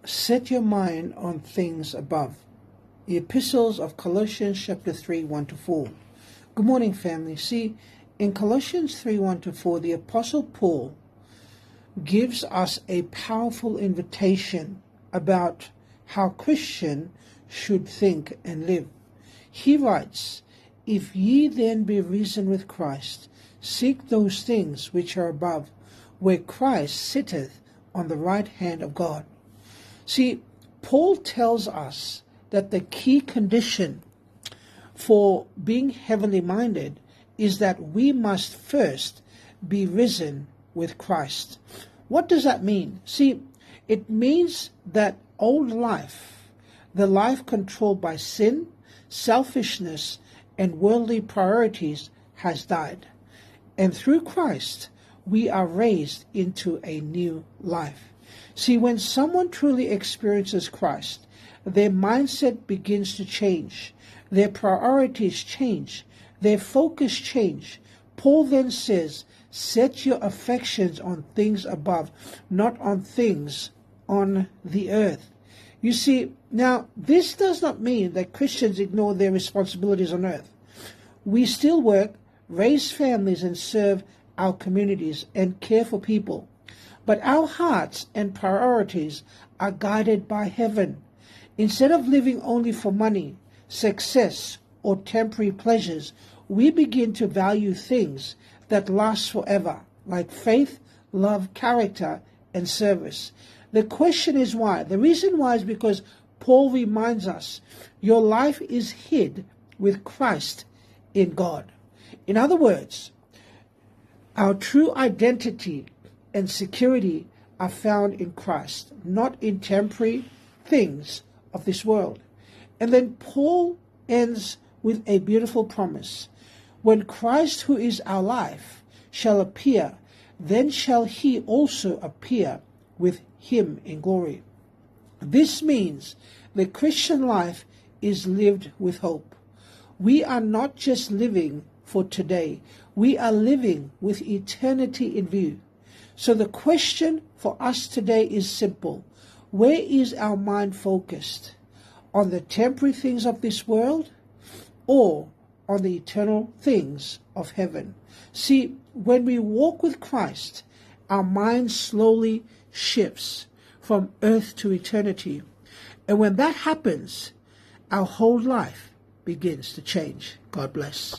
Set your mind on things above. The epistles of Colossians chapter 3, 1-4. Good morning, family. See, in Colossians 3, 1-4, the Apostle Paul gives us a powerful invitation about how Christian should think and live. He writes, "If ye then be risen with Christ, seek those things which are above, where Christ sitteth on the right hand of God." See, Paul tells us that the key condition for being heavenly minded is that we must first be risen with Christ. What does that mean? See, it means that old life, the life controlled by sin, selfishness, and worldly priorities, has died. And through Christ, we are raised into a new life. See, when someone truly experiences Christ, their mindset begins to change. Their priorities change. Their focus change. Paul then says, set your affections on things above, not on things on the earth. You see, now, this does not mean that Christians ignore their responsibilities on earth. We still work, raise families, and serve our communities and care for people. But our hearts and priorities are guided by heaven. Instead of living only for money, success, or temporary pleasures, we begin to value things that last forever, like faith, love, character, and service. The question is why? The reason why is because Paul reminds us, your life is hid with Christ in God. In other words, our true identity and security are found in Christ, not in temporary things of this world. And then Paul ends with a beautiful promise. When Christ, who is our life, shall appear, then shall he also appear with him in glory. This means the Christian life is lived with hope. We are not just living for today. We are living with eternity in view. So the question for us today is simple. Where is our mind focused? On the temporary things of this world or on the eternal things of heaven? See, when we walk with Christ, our mind slowly shifts from earth to eternity. And when that happens, our whole life begins to change. God bless.